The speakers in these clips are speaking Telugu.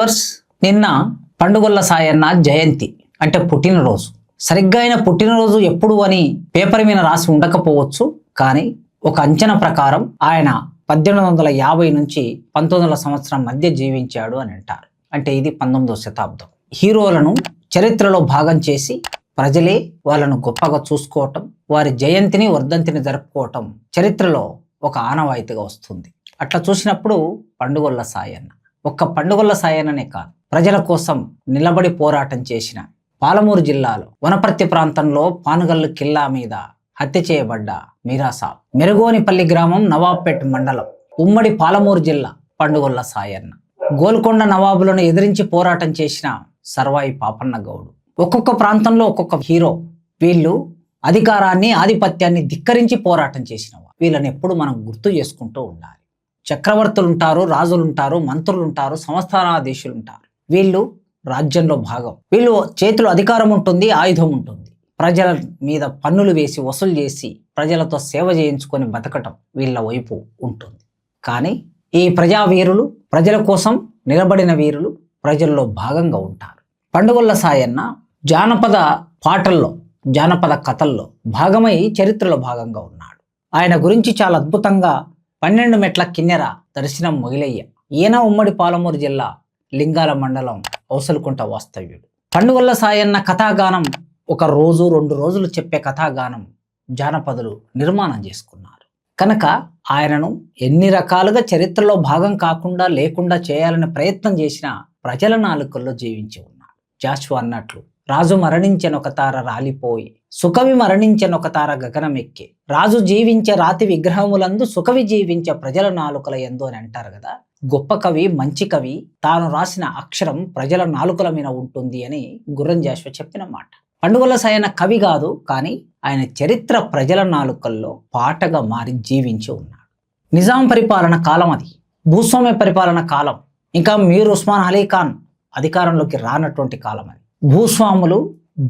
వ్యూవర్స్, నిన్న పండుగొల్ల సాయన్న జయంతి అంటే పుట్టినరోజు. సరిగ్గా ఆయన పుట్టినరోజు ఎప్పుడు అని పేపర్ మీద రాసి ఉండకపోవచ్చు, కానీ ఒక అంచనా ప్రకారం ఆయన 1850 నుంచి 1900 సంవత్సరం మధ్య జీవించాడు అని అంటారు. అంటే ఇది 19వ శతాబ్దం. హీరోలను చరిత్రలో భాగం చేసి ప్రజలే వాళ్ళను గొప్పగా చూసుకోవటం, వారి జయంతిని వర్ధంతిని జరుపుకోవటం చరిత్రలో ఒక ఆనవాయితీగా వస్తుంది. అట్లా చూసినప్పుడు పండుగొల్ల సాయన్న ఒక్క పండుగొల్ల సాయన్ననే కాదు, ప్రజల కోసం నిలబడి పోరాటం చేసిన పాలమూరు జిల్లాలో వనపర్తి ప్రాంతంలో పానుగల్లు కిల్లా మీద హత్య చేయబడ్డ మీరాసాబ్, మెరుగోనిపల్లి గ్రామం, నవాబ్పేట్ మండలం, ఉమ్మడి పాలమూరు జిల్లా పండుగొల్ల సాయన్న, గోల్కొండ నవాబులను ఎదిరించి పోరాటం చేసిన సర్వాయి పాపన్న గౌడు. ఒక్కొక్క ప్రాంతంలో ఒక్కొక్క హీరో. వీళ్ళు అధికారాన్ని, ఆధిపత్యాన్ని ధిక్కరించి పోరాటం చేసిన వీళ్ళని ఎప్పుడు మనం గుర్తు చేసుకుంటూ ఉండాలి. చక్రవర్తులు ఉంటారు, రాజులు ఉంటారు, మంత్రులు ఉంటారు, సంస్థానాధీశులు ఉంటారు. వీళ్ళు రాజ్యంలో భాగం. వీళ్ళు చేతిలో అధికారం ఉంటుంది, ఆయుధం ఉంటుంది. ప్రజల మీద పన్నులు వేసి వసూలు చేసి ప్రజలతో సేవ చేయించుకొని బతకటం వీళ్ళ వైపు ఉంటుంది. కానీ ఈ ప్రజావీరులు, ప్రజల కోసం నిలబడిన వీరులు ప్రజల్లో భాగంగా ఉంటారు. పండుగొల్ల సాయన్న జానపద పాటల్లో, జానపద కథల్లో భాగమై చరిత్రలో భాగంగా ఉన్నాడు. ఆయన గురించి చాలా అద్భుతంగా 12 మెట్ల కిన్నెర దర్శనం మొగిలయ్య. ఈయన ఉమ్మడి పాలమూరు జిల్లా లింగాల మండలం ఔసలకుంట వాస్తవ్యుడు. పండుగొల్ల సాయన్న కథాగానం ఒక రోజు 2 రోజులు చెప్పే కథాగానం జానపదులు నిర్మాణం చేసుకున్నారు. కనుక ఆయనను ఎన్ని రకాలుగా చరిత్రలో భాగం కాకుండా లేకుండా చేయాలని ప్రయత్నం చేసిన ప్రజల నాలుకల్లో జీవించి ఉన్నారు. జాషువా అన్నట్లు, రాజు మరణించెనొక తార రాలిపోయి, సుకవి మరణించెనొక తార గగనమెక్కి, రాజు జీవించే రాతి విగ్రహములందు సుకవి జీవించే ప్రజల నాలుకల ఎందు అని అంటారు కదా. గొప్ప కవి, మంచి కవి తాను రాసిన అక్షరం ప్రజల నాలుకల మీద ఉంటుంది అని గుర్రం జాషువా చెప్పిన మాట. పండుగొల్ల సాయన్న కవి కాదు, కానీ ఆయన చరిత్ర ప్రజల నాలుకల్లో పాటగా మారి జీవించి ఉన్నాడు. నిజాం పరిపాలన కాలం అది, భూస్వామ్య పరిపాలన కాలం, ఇంకా మీర్ ఉస్మాన్ అలీ ఖాన్ అధికారంలోకి రానటువంటి కాలం అది. భూస్వాములు,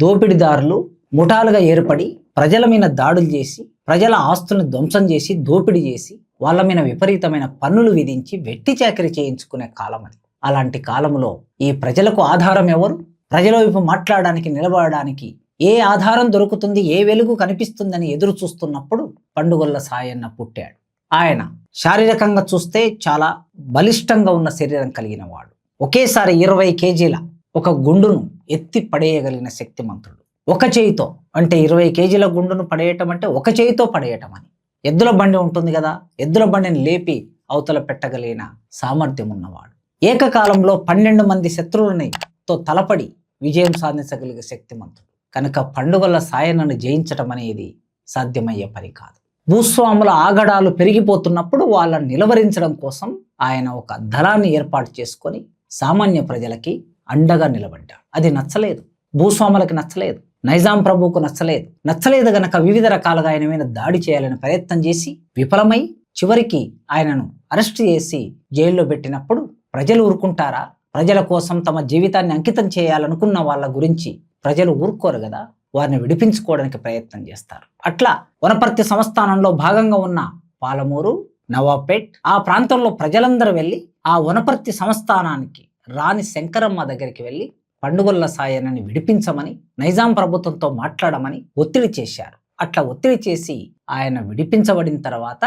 దోపిడీదారులు ముఠాలుగా ఏర్పడి ప్రజల మీద దాడులు చేసి, ప్రజల ఆస్తులను ధ్వంసం చేసి, దోపిడీ చేసి, వాళ్ళ మీద విపరీతమైన పన్నులు విధించి వెట్టి చాకరీ చేయించుకునే కాలం అది. అలాంటి కాలంలో ఈ ప్రజలకు ఆధారం ఎవరు? ప్రజల వైపు మాట్లాడడానికి, నిలబడడానికి ఏ ఆధారం దొరుకుతుంది, ఏ వెలుగు కనిపిస్తుందని ఎదురు చూస్తున్నప్పుడు పండుగొల్ల సాయన్న పుట్టాడు. ఆయన శారీరకంగా చూస్తే చాలా బలిష్టంగా ఉన్న శరీరం కలిగిన వాడు. ఒకేసారి 20 కేజీల ఒక గుండును ఎత్తి పడేయగలిగిన శక్తిమంతుడు. ఒక చేయితో, అంటే 20 కేజీల గుండును పడేయటం అంటే ఒక చేయితో పడేయటం అని. ఎద్దుల బండి ఉంటుంది కదా, ఎద్దుల బండిని లేపి అవతల పెట్టగలిగిన సామర్థ్యం ఉన్నవాడు. ఏకకాలంలో 12 మంది శత్రువులతో తలపడి విజయం సాధించగలిగే శక్తిమంతుడు. కనుక పండుగొల్ల సాయన్నను జయించటం అనేది సాధ్యమయ్యే పని కాదు. భూస్వాముల ఆగడాలు పెరిగిపోతున్నప్పుడు వాళ్ళని నిలవరించడం కోసం ఆయన ఒక దళాన్ని ఏర్పాటు చేసుకొని సామాన్య ప్రజలకి అండగా నిలబడ్డాడు. అది నచ్చలేదు, భూస్వాములకు నచ్చలేదు, నైజాం ప్రభువుకు నచ్చలేదు గనక వివిధ రకాలుగా ఆయన మీద దాడి చేయాలని ప్రయత్నం చేసి విఫలమై చివరికి ఆయనను అరెస్ట్ చేసి జైల్లో పెట్టినప్పుడు ప్రజలు ఊరుకుంటారా? ప్రజల కోసం తమ జీవితాన్ని అంకితం చేయాలనుకున్న వాళ్ళ గురించి ప్రజలు ఊరుకోరు కదా, వారిని విడిపించుకోవడానికి ప్రయత్నం చేస్తారు. అట్లా వనపర్తి సంస్థానంలో భాగంగా ఉన్న పాలమూరు, నవాబ్పేట్ ఆ ప్రాంతంలో ప్రజలందరూ వెళ్ళి ఆ వనపర్తి సంస్థానానికి రాణి శంకరమ్మ దగ్గరికి వెళ్ళి పండుగొల్ల సాయన్నని విడిపించమని, నైజాం ప్రభుత్వంతో మాట్లాడమని ఒత్తిడి చేశారు. అట్లా ఒత్తిడి చేసి ఆయన విడిపించబడిన తర్వాత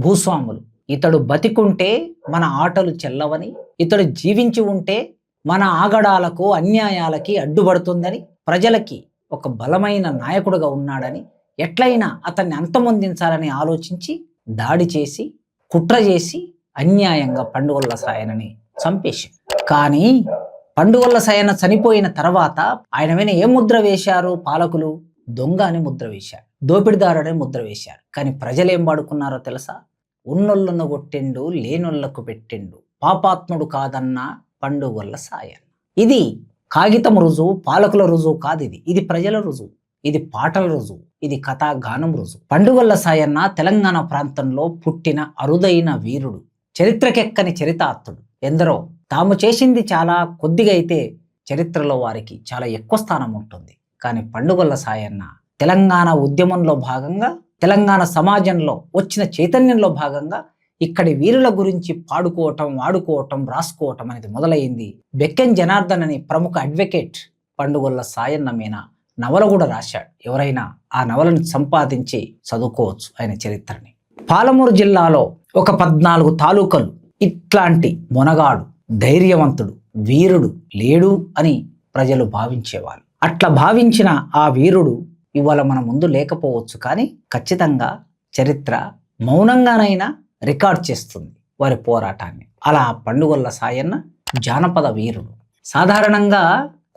భూస్వాములు, ఇతడు బతికుంటే మన ఆటలు చెల్లవని, ఇతడు జీవించి ఉంటే మన ఆగడాలకు, అన్యాయాలకి అడ్డుపడుతుందని, ప్రజలకి ఒక బలమైన నాయకుడుగా ఉన్నాడని, ఎట్లయినా అతన్ని అంతమొందించాలని ఆలోచించి దాడి చేసి, కుట్ర చేసి అన్యాయంగా పండుగొల్ల సాయన్నని చంపేశారు. కానీ పండుగొల్ల సాయన్న చనిపోయిన తర్వాత ఆయన మీద ఏ ముద్ర వేశారు పాలకులు? దొంగ అని ముద్ర వేశారు, దోపిడిదారుడని ముద్ర వేశారు. కానీ ప్రజలు ఏం వాడుకున్నారో తెలుసా? ఉన్నొళ్ళను కొట్టిండు, లేనొళ్లకు పెట్టిండు, పాపాత్ముడు కాదన్నా పండుగొల్ల సాయన్న. ఇది కాగితం రుజువు, పాలకుల రుజువు కాదు. ఇది ప్రజల రుజువు, ఇది పాటల రుజువు, ఇది కథాగానం రుజువు. పండుగొల్ల సాయన్న తెలంగాణ ప్రాంతంలో పుట్టిన అరుదైన వీరుడు, చరిత్రకెక్కని చరితార్థుడు. ఎందరో తాము చేసింది చాలా కొద్దిగా అయితే చరిత్రలో వారికి చాలా ఎక్కువ స్థానం ఉంటుంది. కానీ పండుగొల్ల సాయన్న తెలంగాణ ఉద్యమంలో భాగంగా, తెలంగాణ సమాజంలో వచ్చిన చైతన్యంలో భాగంగా ఇక్కడి వీరుల గురించి పాడుకోవటం, వాడుకోవటం, రాసుకోవటం అనేది మొదలైంది. బెక్కన్ జనార్దన్ అనే ప్రముఖ అడ్వకేట్ పండుగొల్ల సాయన్న మీద నవల కూడా రాశాడు. ఎవరైనా ఆ నవలను సంపాదించి చదువుకోవచ్చు ఆయన చరిత్రని. పాలమూరు జిల్లాలో ఒక 14 తాలూకలు ఇట్లాంటి మొనగాడు, ధైర్యవంతుడు, వీరుడు లేడు అని ప్రజలు భావించేవాళ్ళు. అట్లా భావించిన ఆ వీరుడు ఇవాళ మన ముందు లేకపోవచ్చు, కానీ ఖచ్చితంగా చరిత్ర మౌనంగానైనా రికార్డ్ చేస్తుంది వారి పోరాటాన్ని. అలా పండుగొల్ల సాయన్న జానపద వీరుడు. సాధారణంగా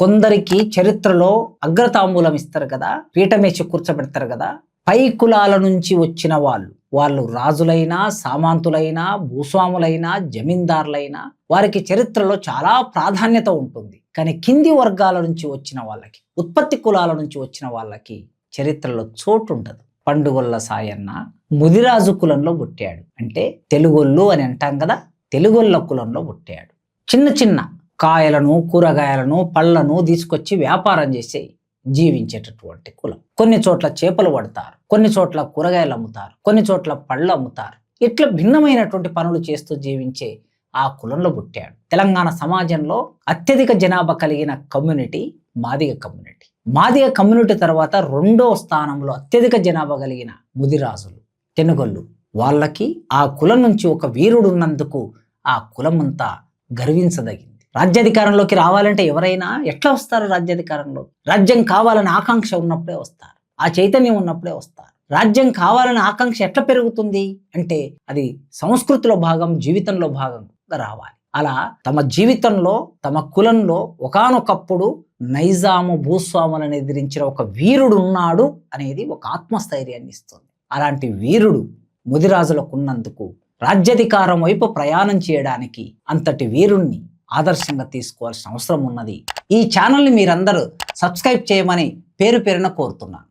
కొందరికి చరిత్రలో అగ్రతాంబూలం ఇస్తారు కదా, పీఠమేసి కూర్చోబెడతారు కదా, పై కులాల నుంచి వచ్చిన వాళ్ళు రాజులైనా, సామంతులైనా, భూస్వాములైనా, జమీందారులైనా వారికి చరిత్రలో చాలా ప్రాధాన్యత ఉంటుంది. కానీ కింది వర్గాల నుంచి వచ్చిన వాళ్ళకి, ఉత్పత్తి కులాల నుంచి వచ్చిన వాళ్ళకి చరిత్రలో చోటు ఉండదు. పండుగొల్ల సాయన్న ముదిరాజు కులంలో పుట్టాడు. అంటే తెలుగొల్లు అని అంటాం కదా, తెలుగొల్ల కులంలో పుట్టాడు. చిన్న చిన్న కాయలను, కూరగాయలను, పళ్ళను తీసుకొచ్చి వ్యాపారం చేసి జీవించేటటువంటి కులం. కొన్ని చోట్ల చేపలు పడతారు, కొన్ని చోట్ల కూరగాయలు అమ్ముతారు, కొన్ని చోట్ల పళ్ళు అమ్ముతారు. ఇట్లా భిన్నమైనటువంటి పనులు చేస్తూ జీవించే ఆ కులంలో పుట్టాడు. తెలంగాణ సమాజంలో అత్యధిక జనాభా కలిగిన community Madiga community. Madiga community తర్వాత 2వ స్థానంలో అత్యధిక జనాభా కలిగిన ముదిరాజులు, తెనుగొల్లు. వాళ్ళకి ఆ కులం నుంచి ఒక వీరుడు ఉన్నందుకు ఆ కులం అంతా గర్వించదగింది. రాజ్యాధికారంలోకి రావాలంటే ఎవరైనా ఎట్లా వస్తారు? రాజ్యాధికారంలో రాజ్యం కావాలని ఆకాంక్ష ఉన్నప్పుడే వస్తారు, ఆ చైతన్యం ఉన్నప్పుడే వస్తారు. రాజ్యం కావాలని ఆకాంక్ష ఎట్లా పెరుగుతుంది అంటే అది సంస్కృతిలో భాగం, జీవితంలో భాగంగా రావాలి. అలా తమ జీవితంలో, తమ కులంలో ఒకానొకప్పుడు నైజాము, భూస్వాములను ఎదిరించిన ఒక వీరుడు ఉన్నాడు అనేది ఒక ఆత్మస్థైర్యాన్ని ఇస్తుంది. అలాంటి వీరుడు ముదిరాజులకు ఉన్నందుకు రాజ్యాధికారం వైపు ప్రయాణం చేయడానికి అంతటి వీరుణ్ణి ఆదర్శంగా తీసుకోవాల్సిన అవసరం ఉన్నది. ఈ ఛానల్ని మీరందరూ సబ్స్క్రైబ్ చేయమని పేరు పేరున కోరుతున్నాను.